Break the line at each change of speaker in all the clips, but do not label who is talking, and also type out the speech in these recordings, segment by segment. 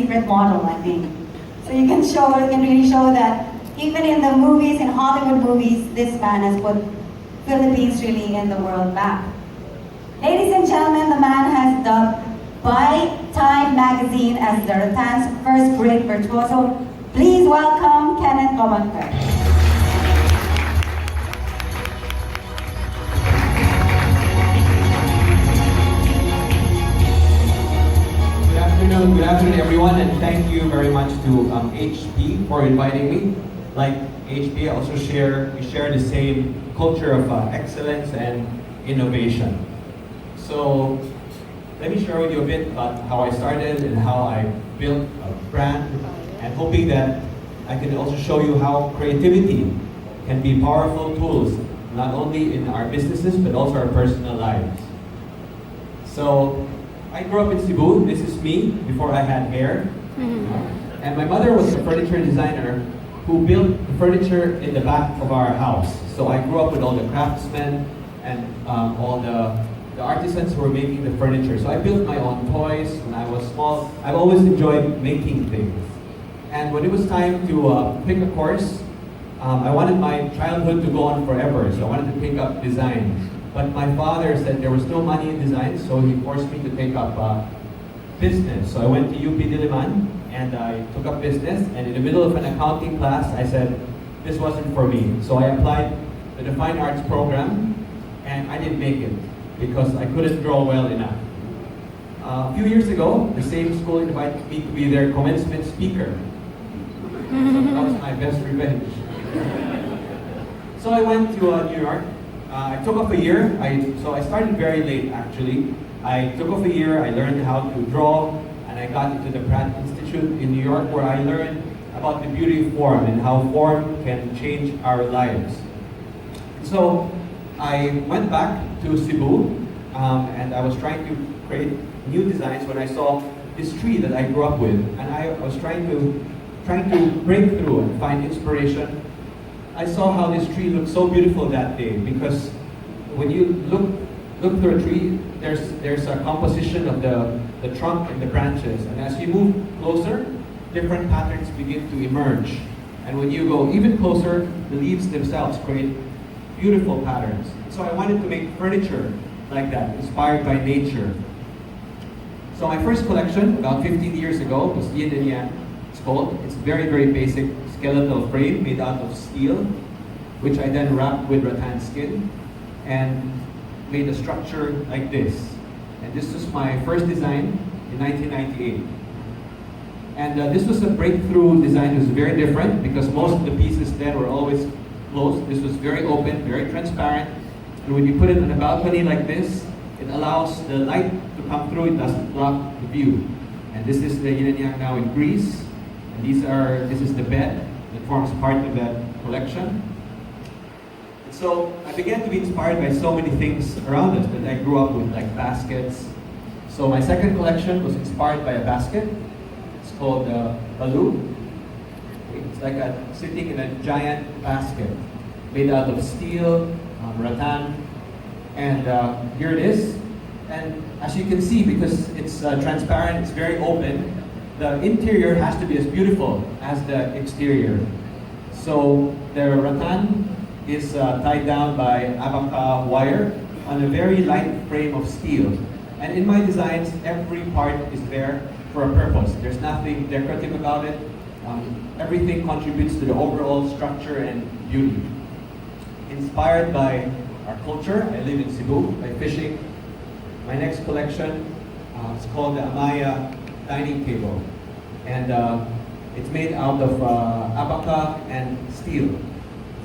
secret model, I think. So you can really show that even in the movies, in Hollywood movies, this man has put Philippines really in the world map. Ladies and gentlemen, the man has dubbed by Time magazine as the Rattan's first great virtuoso. Please welcome Kenneth Cobonpue.
Good afternoon everyone, and thank you very much to HP for inviting me. Like HP, I also we share the same culture of excellence and innovation. So let me share with you a bit about how I started and how I built a brand, and hoping that I can also show you how creativity can be powerful tools, not only in our businesses but also our personal lives. So I grew up in Cebu. This is me before I had hair. And my mother was a furniture designer who built the furniture in the back of our house. So I grew up with all the craftsmen and all the artisans who were making the furniture. So I built my own toys when I was small. I've always enjoyed making things. And when it was time to pick a course, I wanted my childhood to go on forever. So I wanted to pick up design. But my father said there was no money in design, so he forced me to take up business. So I went to UP Diliman and I took up business, and in the middle of an accounting class, I said, this wasn't for me. So I applied to the Fine Arts program, and I didn't make it because I couldn't draw well enough. A few years ago, the same school invited me to be their commencement speaker. So that was my best revenge. So I went to New York. I took off a year. So I started very late actually. I took off a year, I learned how to draw, and I got into the Pratt Institute in New York, where I learned about the beauty of form and how form can change our lives. So I went back to Cebu, and I was trying to create new designs when I saw this tree that I grew up with, and I was trying to break through and find inspiration. I saw how this tree looked so beautiful that day, because when you look through a tree, there's a composition of the trunk and the branches, and as you move closer, different patterns begin to emerge. And when you go even closer, the leaves themselves create beautiful patterns. So I wanted to make furniture like that, inspired by nature. So my first collection, about 15 years ago, was Yin and Yang. It's called. It's very, very basic skeletal frame made out of steel, which I then wrapped with rattan skin and made a structure like this. And this was my first design in 1998. And this was a breakthrough design. It was very different because most of the pieces then were always closed. This was very open, very transparent. And when you put it on a balcony like this, it allows the light to come through. It doesn't block the view. And this is the Yin and Yang now in Greece. And this is the bed that forms part of that collection. And so I began to be inspired by so many things around us that I grew up with, like baskets. So my second collection was inspired by a basket. It's called Balu. It's like sitting in a giant basket made out of steel, rattan, and here it is. And as you can see, because it's transparent, it's very open, the interior has to be as beautiful as the exterior. So the rattan is tied down by abaca wire on a very light frame of steel. And in my designs, every part is there for a purpose. There's nothing decorative about it. Everything contributes to the overall structure and beauty. Inspired by our culture, I live in Cebu, by fishing. My next collection is called the Amaya dining table. And it's made out of abaca and steel.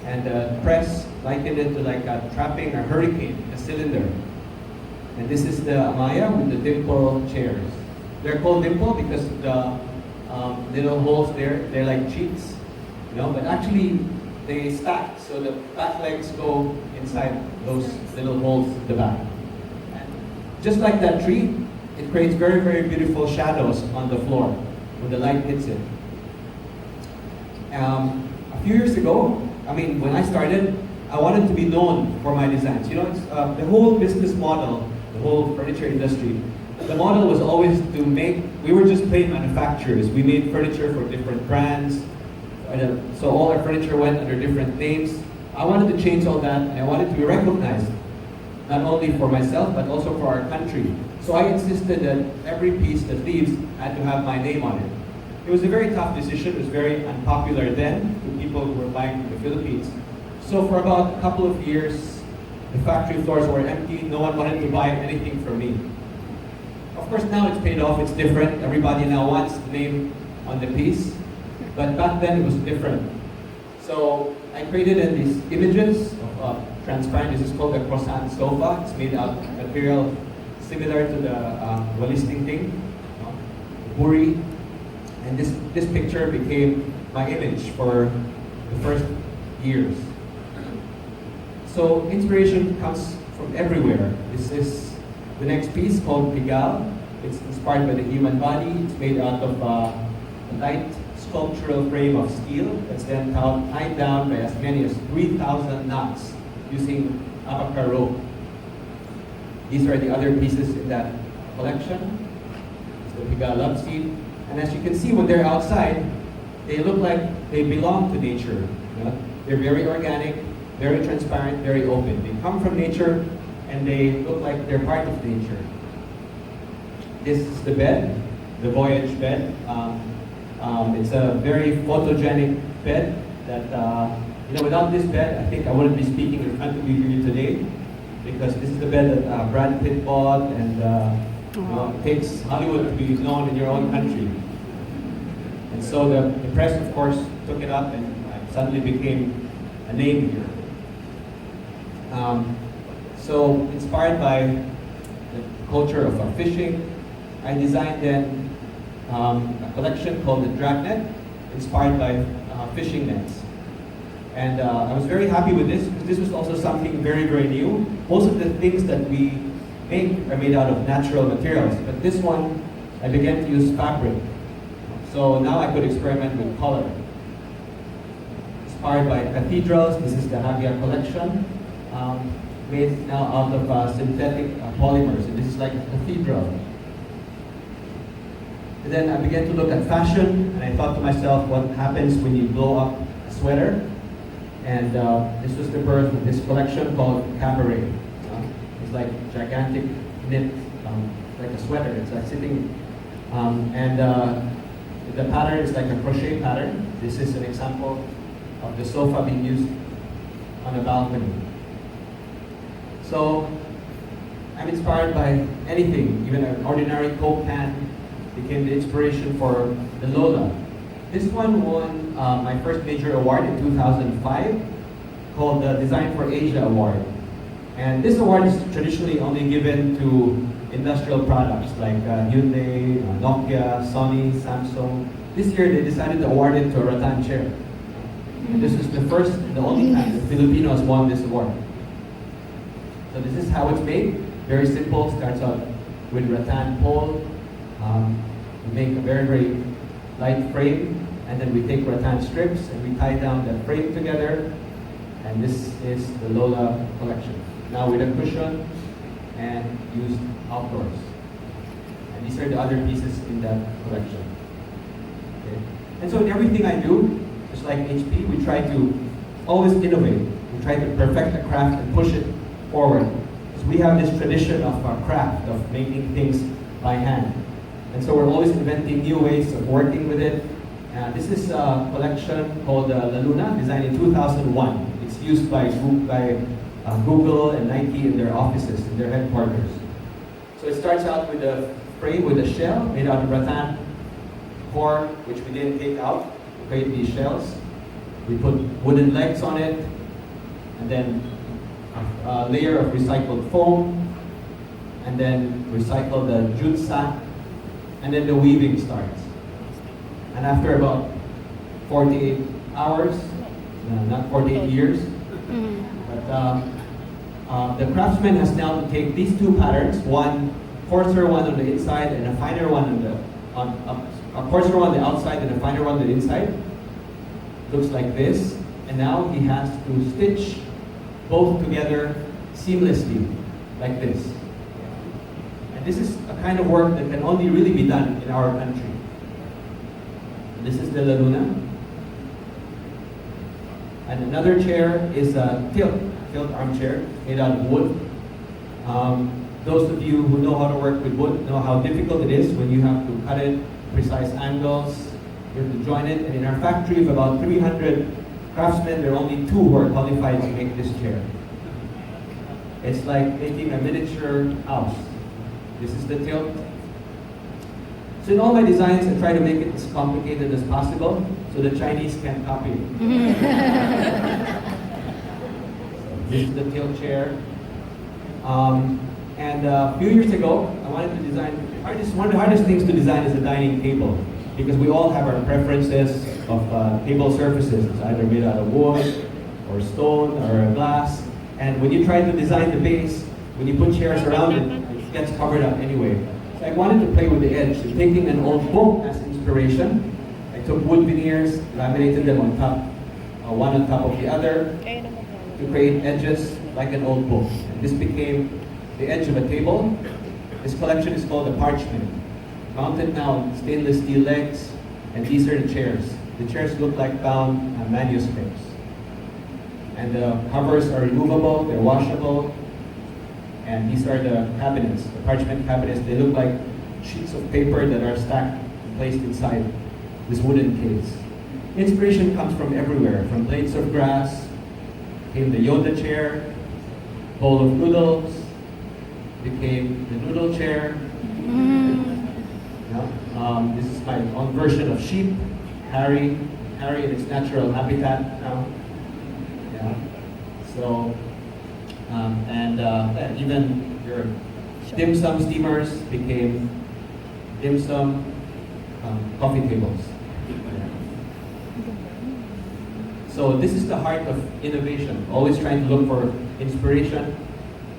And the press likened it to like trapping a hurricane in a cylinder. And this is the Amaya with the dimple chairs. They're called dimple because the little holes there, they're like cheeks, but actually they stack, so the back legs go inside those little holes in the back. And just like that tree, it creates very, very beautiful shadows on the floor when the light hits it. A few years ago, when I started, I wanted to be known for my designs. The whole business model, the whole furniture industry the model was always to make, we were just plain manufacturers. We made furniture for different brands. So all our furniture went under different names. I wanted to change all that, and I wanted to be recognized, not only for myself, but also for our country. So I insisted that every piece that leaves had to have my name on it. It was a very tough decision. It was very unpopular then to people who were buying from the Philippines. So for about a couple of years, the factory floors were empty. No one wanted to buy anything from me. Of course, now it's paid off. It's different. Everybody now wants the name on the piece. But back then, it was different. So I created these images of transparent. This is called the croissant sofa. It's made out of material similar to the walisting thing, buri. And this picture became my image for the first years. So inspiration comes from everywhere. This is the next piece called Pigal. It's inspired by the human body. It's made out of a light sculptural frame of steel that's then tied down by as many as 3,000 knots using abaca rope. These are the other pieces in that collection. It's the Pigal love seat. And as you can see, when they're outside, they look like they belong to nature. You know? They're very organic, very transparent, very open. They come from nature, and they look like they're part of nature. This is the bed, the Voyage bed. It's a very photogenic bed that, without this bed, I think I wouldn't be speaking in front of you here today, because this is the bed that Brad Pitt bought, and it takes Hollywood to be known in your own country. And so the press, of course, took it up, and I suddenly became a name here. So inspired by the culture of fishing, I designed then a collection called the Dragnet, inspired by fishing nets. And I was very happy with this, because this was also something very, very new. Most of the things that we make are made out of natural materials, but this one, I began to use fabric. So now I could experiment with color. Inspired by cathedrals, this is the Hagia collection, made now out of synthetic polymers, and this is like a cathedral. And then I began to look at fashion, and I thought to myself, what happens when you blow up a sweater? And this was the birth of this collection called Cabaret. It's like gigantic knit, like a sweater. It's like sitting, and the pattern is like a crochet pattern. This is an example of the sofa being used on a balcony. So I'm inspired by anything, even an ordinary Coke can became the inspiration for the Lola. This one won my first major award in 2005, called the Design for Asia Award. And this award is traditionally only given to industrial products like Hyundai, Nokia, Sony, Samsung. This year they decided to award it to a rattan chair. And this is the first and the only time that Filipinos won this award. So this is how it's made. Very simple, starts out with rattan pole. We make a very, very light frame, and then we take rattan strips and we tie down the frame together. And this is the Lola collection. Now with a cushion and used outdoors. And these are the other pieces in that collection. Okay. And so in everything I do, just like HP, we try to always innovate. We try to perfect a craft and push it forward. Because we have this tradition of craft, of making things by hand. And so we're always inventing new ways of working with it. This is a collection called La Luna, designed in 2001. It's used by Google and Nike in their offices, in their headquarters. So it starts out with a frame with a shell made out of rattan core, which we didn't take out to create these shells. We put wooden legs on it, and then a layer of recycled foam, and then recycle the jute sack, and then the weaving starts. And after about 48 hours, not 48 years, but the craftsman has now to take these two patterns, one coarser one on the inside and a finer one a coarser one on the outside and a finer one on the inside. Looks like this. And now he has to stitch both together seamlessly, like this. And this is a kind of work that can only really be done in our country. This is the La Luna. And another chair is a tilt armchair made out of wood. Those of you who know how to work with wood know how difficult it is when you have to cut it, precise angles, you have to join it. And in our factory of about 300 craftsmen, there are only 2 who are qualified to make this chair. It's like making a miniature house. This is the tilt. So in all my designs, I try to make it as complicated as possible so the Chinese can't copy it. This is the tilt chair. And a few years ago, I wanted to design, one of the hardest things to design is a dining table, because we all have our preferences of table surfaces. It's either made out of wood, or stone, or glass. And when you try to design the base, when you put chairs around it, it gets covered up anyway. So I wanted to play with the edge. So taking an old book as inspiration, I took wood veneers, laminated them on top, one on top of the other, to create edges like an old book. And this became the edge of a table. This collection is called a parchment. Mounted now on stainless steel legs, and these are the chairs. The chairs look like bound manuscripts. And the covers are removable, they're washable. And these are the cabinets, the parchment cabinets. They look like sheets of paper that are stacked and placed inside this wooden case. Inspiration comes from everywhere, from blades of grass, came the Yoda chair, bowl of noodles, became the noodle chair. This is my own version of sheep, Harry in its natural habitat now. Yeah. So, even your dim sum steamers became dim sum coffee tables. Yeah. So this is the heart of innovation, always trying to look for inspiration.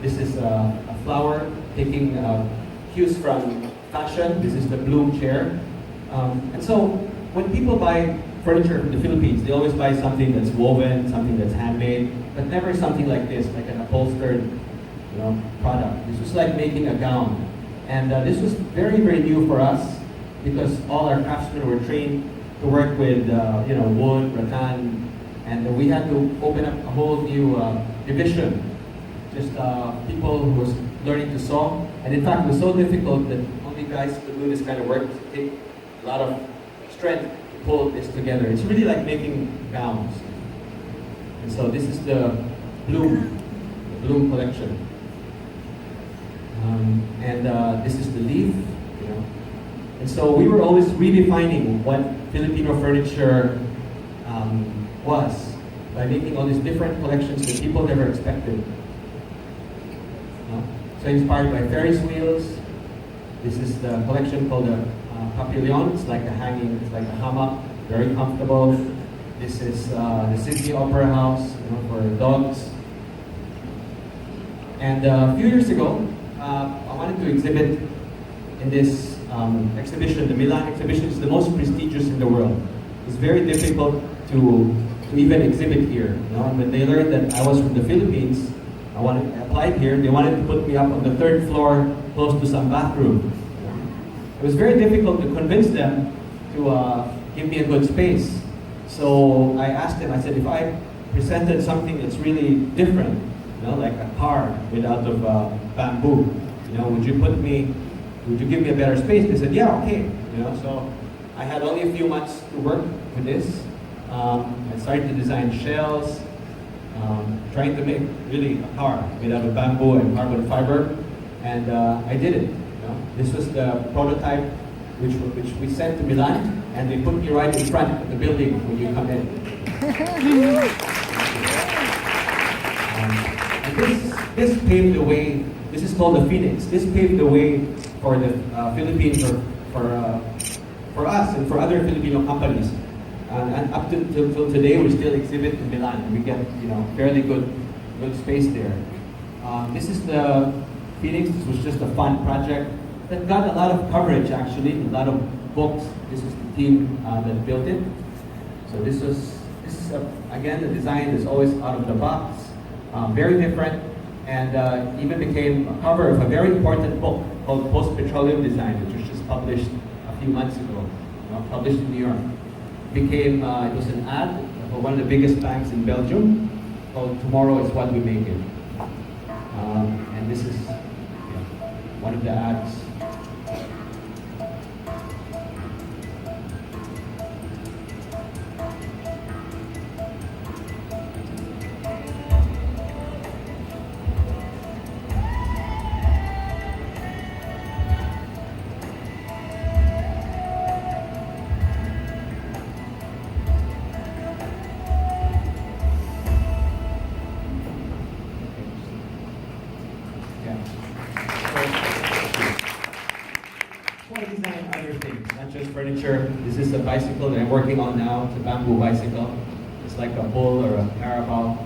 This is a flower taking cues from fashion. This is the bloom chair. And so when people buy furniture from the Philippines, they always buy something that's woven, something that's handmade, but never something like this, like an upholstered product. This was like making a gown. And this was very, very new for us because all our craftsmen were trained to work with wood, rattan, and we had to open up a whole new division. Just people who was learning to sew. And in fact, it was so difficult that only guys could do this kind of work. It take a lot of strength to pull this together. It's really like making gowns. And so this is the bloom collection. This is the leaf. And so we were always redefining what Filipino furniture was by making all these different collections that people never expected. So inspired by Ferris wheels. This is the collection called the Papillon. It's like a hanging, it's like a hammock, very comfortable. This is the Sydney Opera House for dogs. And a few years ago, I wanted to exhibit in this exhibition. The Milan exhibition is the most prestigious in the world. It's very difficult to even exhibit here. And when they learned that I was from the Philippines, I applied here. They wanted to put me up on the 3rd floor, close to some bathroom. It was very difficult to convince them to give me a good space. So I asked them. I said, if I presented something that's really different, like a car made out of bamboo, would you give me a better space? They said, yeah, okay. So I had only a few months to work with this. I started to design shells. Trying to make really a car made out of bamboo and carbon fiber, and I did it. This was the prototype which we sent to Milan, and they put me right in front of the building when you come in. And this paved the way. This is called the Phoenix. This paved the way for the Philippines, for us and for other Filipino companies. And up till today, we still exhibit in Milan. We get fairly good space there. This is the Phoenix. This was just a fun project that got a lot of coverage, actually, a lot of books. This is the team that built it. So this is again, the design is always out of the box, very different, and even became a cover of a very important book called Post-Petroleum Design, which was just published a few months ago, published in New York. It was an ad for one of the biggest banks in Belgium called Tomorrow is What We Make It. And this is one of the ads. I design other things, not just furniture. This is a bicycle that I'm working on now. It's a bamboo bicycle. It's like a bull or a carabao.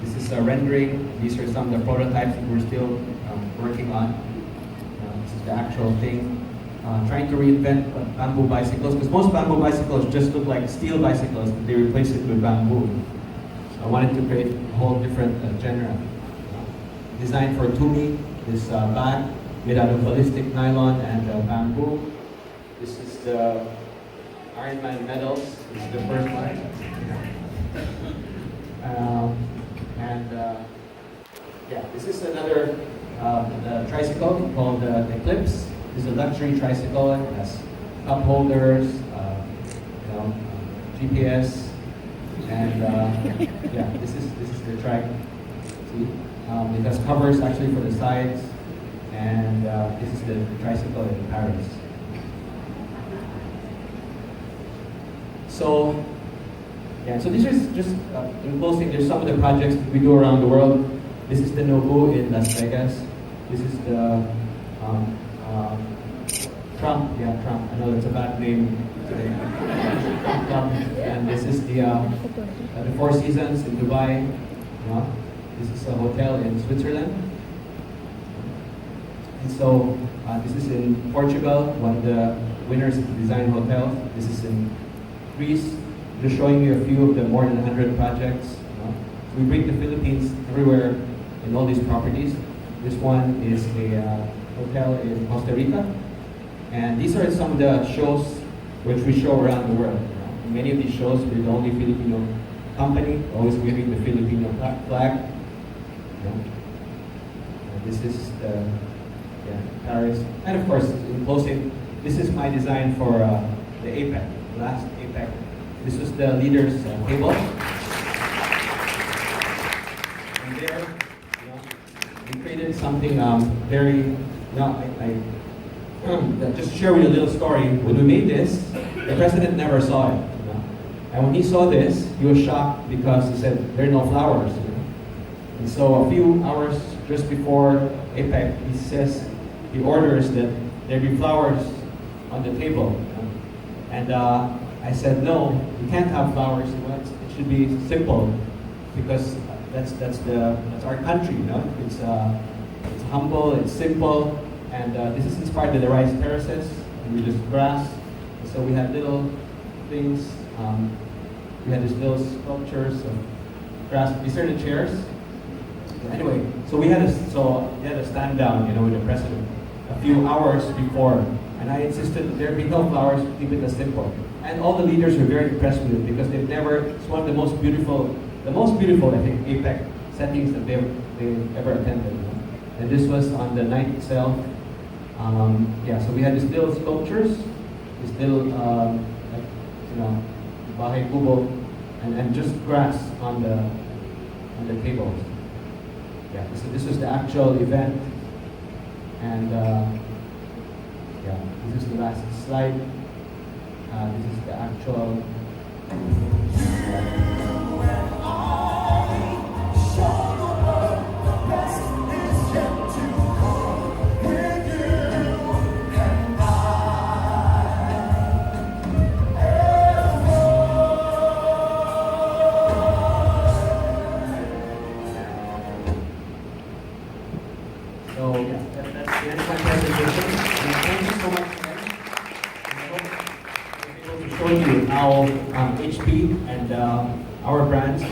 This is a rendering. These are some of the prototypes that we're still working on. This is the actual thing. Trying to reinvent bamboo bicycles, because most bamboo bicycles just look like steel bicycles, but they replace it with bamboo. So I wanted to create a whole different genre. Designed for Tumi, this bag made out of ballistic nylon and bamboo. This is the Iron Man medals. This is the first one. This is another tricycle called Eclipse. This is a luxury tricycle. It has cup holders, GPS, and this is the track. See, it has covers actually for the sides. And this is the tricycle in Paris. So this is just in closing. There's some of the projects that we do around the world. This is the Nobu in Las Vegas. This is the Trump. Yeah, Trump. I know that's a bad name today. Trump. And this is the Four Seasons in Dubai. This is a hotel in Switzerland. And so this is in Portugal, one of the winners of the design hotels. This is in Greece, just showing you a few of the more than 100 projects. So we bring the Philippines everywhere in all these properties. This one is a hotel in Costa Rica. And these are some of the shows which we show around the world. In many of these shows, we're the only Filipino company, always waving the Filipino flag. This is the Paris. And of course, in closing, this is my design for the APEC, last APEC. This was the leaders' table. And there, we created something very, just to share with you a little story. When we made this, the president never saw it. And when he saw this, he was shocked because he said, there are no flowers. And so a few hours just before APEC, he orders that there be flowers on the table. And I said, no, you can't have flowers. It should be simple, because that's our country. It's humble, it's simple, and this is inspired by the rice terraces, and we just grass. And so we had little things. We had these little sculptures of grass. These are the chairs. Anyway, so we had a stand down, with the president a few hours before, and I insisted that there be no flowers, keep it as simple. And all the leaders were very impressed with it, because it's one of the most beautiful, I think, APEC settings that they've ever attended. And this was on the night itself. So we had these little sculptures, this little, bahay kubo, and just grass on the tables. So this was the actual event, and this is the last slide. This is the actual. So that's the end of my presentation. And thank you so much, Ken. I hope I was able to show you how HP and our brands